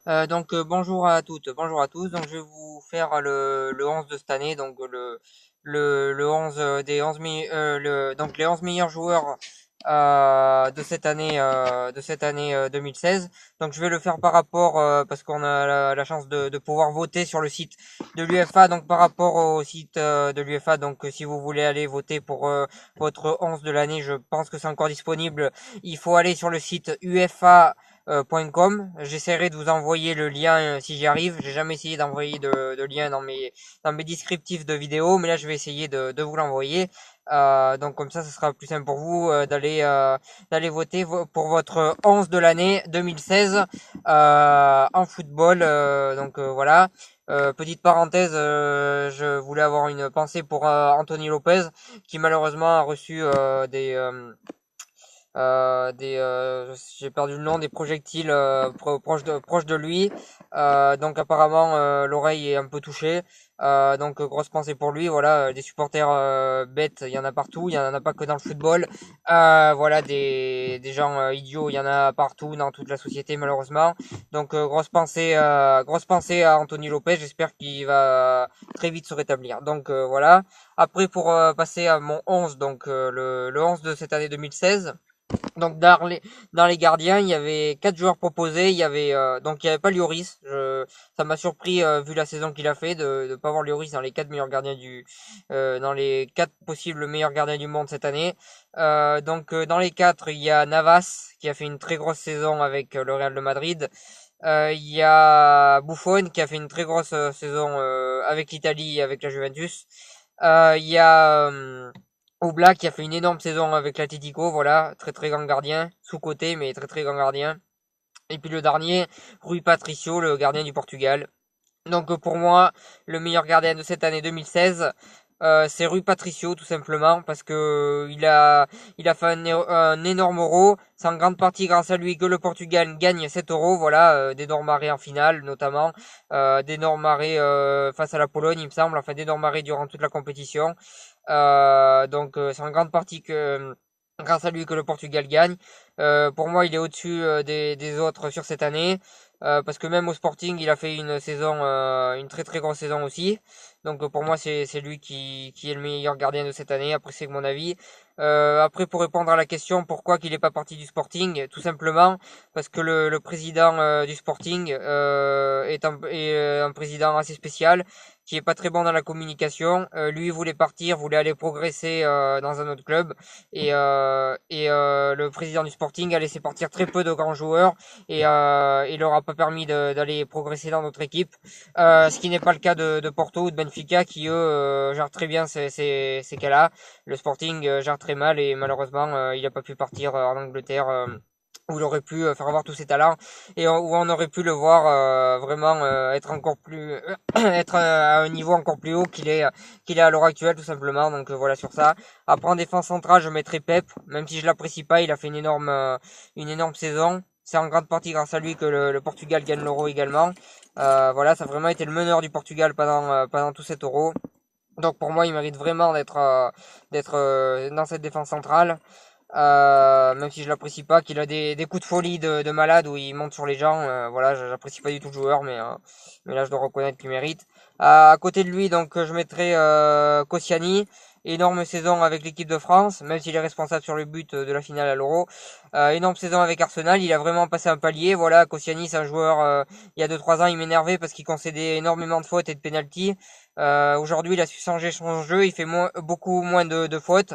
Bonjour à toutes, bonjour à tous. Donc je vais vous faire le 11 de cette année, donc le 11 des 11 donc les 11 meilleurs joueurs de cette année 2016. Donc je vais le faire par rapport parce qu'on a la chance de pouvoir voter sur le site de l'UEFA. Donc par rapport au site de l'UEFA, donc si vous voulez aller voter pour votre 11 de l'année, je pense que c'est encore disponible. Il faut aller sur le site UEFA .com. J'essaierai de vous envoyer le lien si j'y arrive. J'ai jamais essayé d'envoyer de lien dans mes descriptifs de vidéos, mais là je vais essayer de vous l'envoyer. Donc comme ça sera plus simple pour vous d'aller voter pour votre 11 de l'année 2016 en football. Voilà. Petite parenthèse, je voulais avoir une pensée pour Anthony Lopez qui malheureusement a reçu j'ai perdu le nom, des projectiles proches de lui. Donc apparemment l'oreille est un peu touchée. Grosse pensée pour lui. Voilà, des supporters bêtes, il y en a partout. Il y en a pas que dans le football. Voilà, des gens idiots, il y en a partout dans toute la société malheureusement. Donc grosse pensée à Anthony Lopez. J'espère qu'il va très vite se rétablir. Voilà. Après pour passer à mon 11, le 11 de cette année 2016. Donc dans les gardiens, il y avait quatre joueurs proposés. Il y avait pas Lloris. Ça m'a surpris vu la saison qu'il a fait de pas avoir Lloris dans les quatre meilleurs gardiens dans les quatre possibles meilleurs gardiens du monde cette année. Dans les quatre, il y a Navas qui a fait une très grosse saison avec le Real de Madrid. Il y a Buffon qui a fait une très grosse saison avec l'Italie et avec la Juventus. Il y a Oblak qui a fait une énorme saison avec l'Atlético, voilà, très très grand gardien, sous-coté mais très très grand gardien. Et puis le dernier, Rui Patricio, le gardien du Portugal. Pour moi, le meilleur gardien de cette année 2016, c'est Rui Patricio tout simplement parce que il a fait un énorme euro. C'est en grande partie grâce à lui que le Portugal gagne cet euro. Voilà, d'énormes arrêts en finale notamment, d'énormes arrêts face à la Pologne il me semble, enfin d'énormes arrêts durant toute la compétition. C'est en grande partie que grâce à lui que le Portugal gagne. Pour moi, il est au-dessus des autres sur cette année. Parce que même au Sporting, il a fait une très très grosse saison aussi. Pour moi, c'est lui qui est le meilleur gardien de cette année. Après, c'est mon avis. Après, pour répondre à la question, pourquoi qu'il n'est pas parti du Sporting, tout simplement parce que le président du Sporting est un président assez spécial, qui est pas très bon dans la communication. Lui voulait partir, voulait aller progresser dans un autre club, le président du Sporting a laissé partir très peu de grands joueurs et il leur a pas permis d'aller progresser dans notre équipe. Ce qui n'est pas le cas de Porto ou de Benfica qui eux gèrent très bien ces cas-là. Le Sporting gère très mal et malheureusement il n'a pas pu partir en Angleterre. Où il aurait pu faire voir tous ses talents où on aurait pu le voir vraiment être encore plus être à un niveau encore plus haut qu'il est à l'heure actuelle tout simplement. Voilà sur ça. Après en défense centrale, je mettrai Pep, même si je l'apprécie pas, il a fait une énorme saison. C'est en grande partie grâce à lui que le Portugal gagne l'Euro également. Voilà, ça a vraiment été le meneur du Portugal pendant tout cet Euro. Donc pour moi, il mérite vraiment d'être dans cette défense centrale. Même si je l'apprécie pas, qu'il a des coups de folie de malade où il monte sur les gens. Voilà, j'apprécie pas du tout le joueur, mais là je dois reconnaître qu'il mérite. À côté de lui, je mettrai Koscielny. Énorme saison avec l'équipe de France, même s'il est responsable sur le but de la finale à l'Euro. Énorme saison avec Arsenal, il a vraiment passé un palier. Voilà, Koscielny, c'est un joueur, il y a 2-3 ans, il m'énervait parce qu'il concédait énormément de fautes et de pénalties. Aujourd'hui, il a su changer son jeu, il fait beaucoup moins de fautes.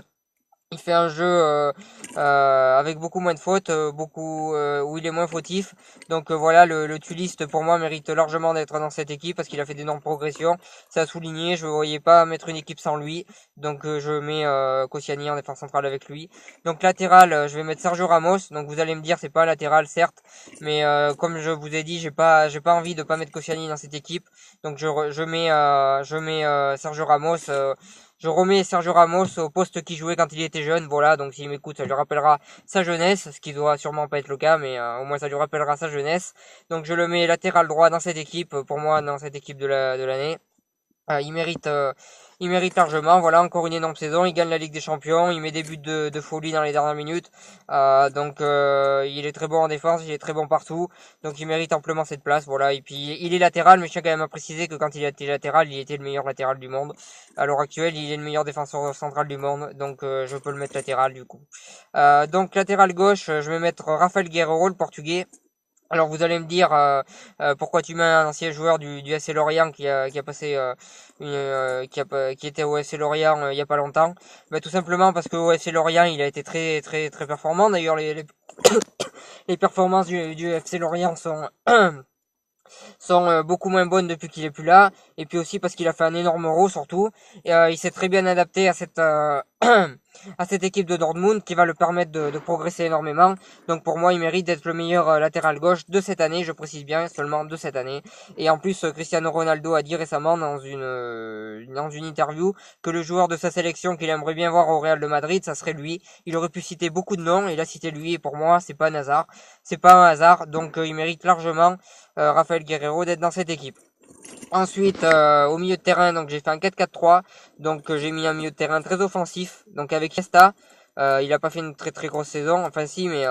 Il fait un jeu avec beaucoup moins de fautes, où il est moins fautif. Voilà, le Tuliste pour moi mérite largement d'être dans cette équipe parce qu'il a fait d'énormes progressions. C'est à souligner, je ne voyais pas mettre une équipe sans lui. Je mets Koscielny en défense centrale avec lui. Donc latéral, je vais mettre Sergio Ramos. Donc vous allez me dire c'est pas un latéral certes, mais comme je vous ai dit, j'ai pas envie de pas mettre Koscielny dans cette équipe. Je mets Sergio Ramos. Je remets Sergio Ramos au poste qu'il jouait quand il était jeune. Voilà, donc s'il m'écoute, ça lui rappellera sa jeunesse, ce qui doit sûrement pas être le cas, mais au moins ça lui rappellera sa jeunesse. Donc je le mets latéral droit dans cette équipe, pour moi, dans cette équipe de l'année. Il mérite largement. Voilà, encore une énorme saison. Il gagne la Ligue des Champions. Il met des buts de folie dans les dernières minutes. Il est très bon en défense. Il est très bon partout. Donc, il mérite amplement cette place. Voilà. Et puis, il est latéral, mais je tiens quand même à préciser que quand il était latéral, il était le meilleur latéral du monde. À l'heure actuelle, il est le meilleur défenseur central du monde. Donc, je peux le mettre latéral du coup. Donc, latéral gauche, je vais mettre Rafael Guerreiro, le Portugais. Alors vous allez me dire pourquoi tu mets un ancien joueur du FC Lorient qui a passé qui était au FC Lorient il y a pas longtemps. Ben, tout simplement parce que au FC Lorient il a été très très très performant. D'ailleurs les performances du FC Lorient sont beaucoup moins bonnes depuis qu'il est plus là, et puis aussi parce qu'il a fait un énorme euro surtout, et il s'est très bien adapté à cette à cette équipe de Dortmund qui va le permettre de progresser énormément. Donc pour moi il mérite d'être le meilleur latéral gauche de cette année, je précise bien seulement de cette année. Et en plus Cristiano Ronaldo a dit récemment dans une interview que le joueur de sa sélection qu'il aimerait bien voir au Real de Madrid, ça serait lui. Il aurait pu citer beaucoup de noms, il a cité lui, et pour moi c'est pas un hasard, donc il mérite largement Rafael Guerreiro d'être dans cette équipe. Ensuite, au milieu de terrain, donc j'ai fait un 4-4-3. Donc j'ai mis un milieu de terrain très offensif. Donc avec Esta, il a pas fait une très très grosse saison. Enfin si, mais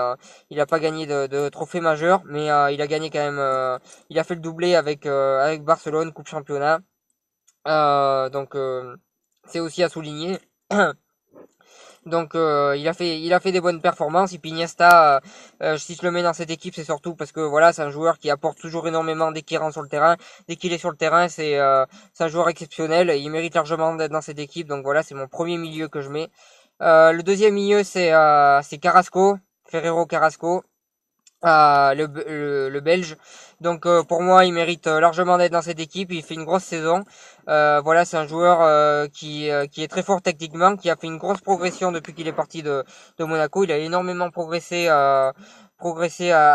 il a pas gagné de trophée majeur. Mais il a gagné quand même. Il a fait le doublé avec Barcelone, Coupe Championnat. C'est aussi à souligner. Donc il a fait des bonnes performances. Et puis Iniesta, si je le mets dans cette équipe, c'est surtout parce que voilà, c'est un joueur qui apporte toujours énormément dès qu'il rentre sur le terrain. Dès qu'il est sur le terrain, c'est un joueur exceptionnel. Et il mérite largement d'être dans cette équipe. Donc voilà, c'est mon premier milieu que je mets. Le deuxième milieu, c'est Carrasco, Ferrero Carrasco. Le Belge. Donc pour moi, il mérite largement d'être dans cette équipe. Il fait une grosse saison. Voilà, c'est un joueur qui est très fort techniquement, qui a fait une grosse progression depuis qu'il est parti de Monaco. Il a énormément progressé à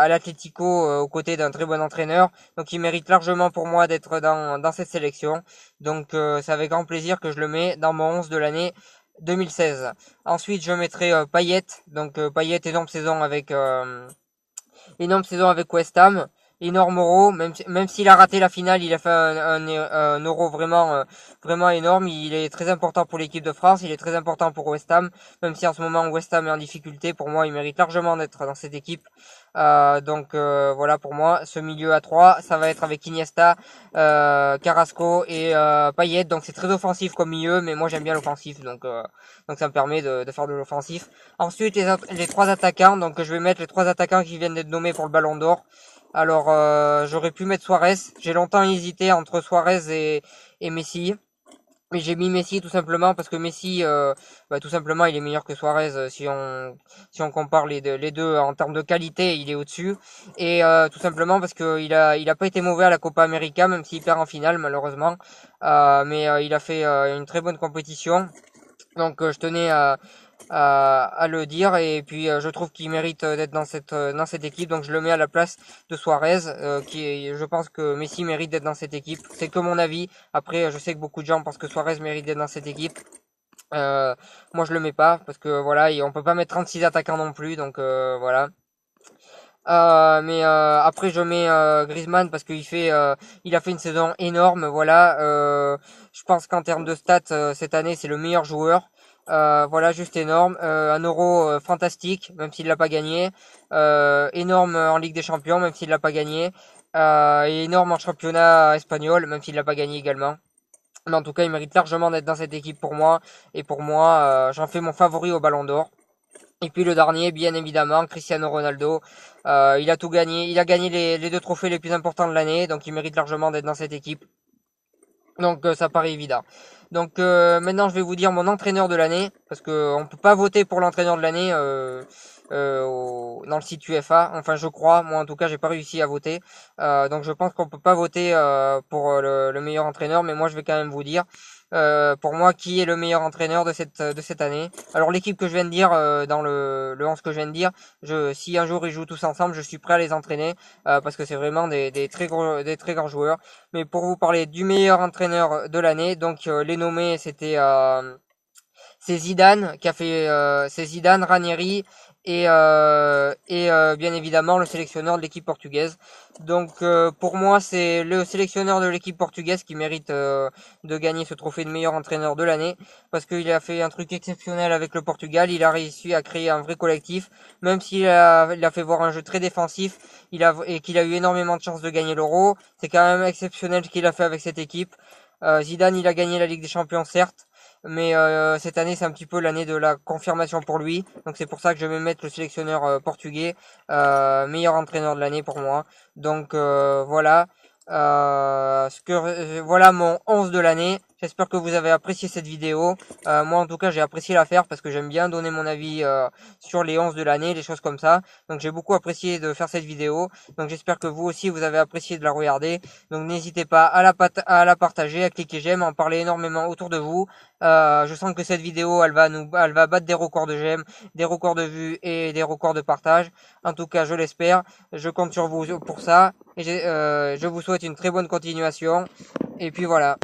l'Atlético aux côtés d'un très bon entraîneur. Donc il mérite largement pour moi d'être dans cette sélection. Donc c'est avec grand plaisir que je le mets dans mon 11 de l'année 2016. Ensuite, je mettrai Payet. Donc Payet, énorme saison avec West Ham, énorme euro, même s'il a raté la finale, il a fait un euro vraiment énorme. Il est très important pour l'équipe de France, il est très important pour West Ham, même si en ce moment West Ham est en difficulté. Pour moi, il mérite largement d'être dans cette équipe. Voilà, pour moi, ce milieu à 3, ça va être avec Iniesta, Carrasco et Payet. Donc c'est très offensif comme milieu, mais moi j'aime bien l'offensif, donc ça me permet de faire de l'offensif. Ensuite, les trois attaquants. Donc, je vais mettre les trois attaquants qui viennent d'être nommés pour le Ballon d'Or. Alors, j'aurais pu mettre Suarez. J'ai longtemps hésité entre Suarez et Messi. Mais j'ai mis Messi tout simplement parce que Messi, tout simplement, il est meilleur que Suarez. Si on compare les deux en termes de qualité, il est au-dessus. Et tout simplement parce que il a pas été mauvais à la Copa América, même s'il perd en finale malheureusement. Mais il a fait une très bonne compétition. Donc je tenais à le dire, et puis je trouve qu'il mérite d'être dans cette équipe, donc je le mets à la place de Suarez, je pense que Messi mérite d'être dans cette équipe. C'est que mon avis. Après, je sais que beaucoup de gens pensent que Suarez mérite d'être dans cette équipe. Euh, Moi je le mets pas parce que voilà, on peut pas mettre 36 attaquants non plus, donc voilà. Mais après je mets Griezmann parce il a fait une saison énorme. Voilà, je pense qu'en termes de stats cette année c'est le meilleur joueur. Voilà, juste énorme. Un euro fantastique, même s'il l'a pas gagné. Énorme en Ligue des Champions, même s'il l'a pas gagné. Et énorme en championnat espagnol, même s'il l'a pas gagné également. Mais en tout cas, il mérite largement d'être dans cette équipe pour moi. Et pour moi, j'en fais mon favori au Ballon d'Or. Et puis le dernier, bien évidemment, Cristiano Ronaldo. Il a tout gagné. Il a gagné les deux trophées les plus importants de l'année, donc il mérite largement d'être dans cette équipe. Donc ça paraît évident. Donc maintenant, je vais vous dire mon entraîneur de l'année, parce que on peut pas voter pour l'entraîneur de l'année dans le site UEFA. Enfin, je crois. Moi, en tout cas, j'ai pas réussi à voter. Donc je pense qu'on peut pas voter pour le meilleur entraîneur, mais moi, je vais quand même vous dire. Pour moi, qui est le meilleur entraîneur de cette année. Alors l'équipe que je viens de dire, dans le 11 que je viens de dire, si un jour ils jouent tous ensemble, je suis prêt à les entraîner, parce que c'est vraiment des très grands joueurs. Mais pour vous parler du meilleur entraîneur de l'année, donc les nommés, c'est Zidane, Ranieri bien évidemment le sélectionneur de l'équipe portugaise. Donc pour moi, c'est le sélectionneur de l'équipe portugaise qui mérite de gagner ce trophée de meilleur entraîneur de l'année, parce qu'il a fait un truc exceptionnel avec le Portugal. Il a réussi à créer un vrai collectif, même il a fait voir un jeu très défensif, et qu'il a eu énormément de chances de gagner l'Euro. C'est quand même exceptionnel ce qu'il a fait avec cette équipe. Zidane, il a gagné la Ligue des Champions, certes, mais cette année, c'est un petit peu l'année de la confirmation pour lui. Donc c'est pour ça que je vais mettre le sélectionneur portugais, meilleur entraîneur de l'année pour moi. Donc voilà. Voilà mon 11 de l'année. J'espère que vous avez apprécié cette vidéo. Moi en tout cas j'ai apprécié la faire parce que j'aime bien donner mon avis sur les 11 de l'année, les choses comme ça. Donc j'ai beaucoup apprécié de faire cette vidéo. Donc j'espère que vous aussi vous avez apprécié de la regarder. Donc n'hésitez pas à la partager, à cliquer j'aime, à en parler énormément autour de vous. Je sens que cette vidéo elle va battre des records de j'aime, des records de vues et des records de partage. En tout cas je l'espère. Je compte sur vous pour ça. Et je vous souhaite une très bonne continuation. Et puis voilà.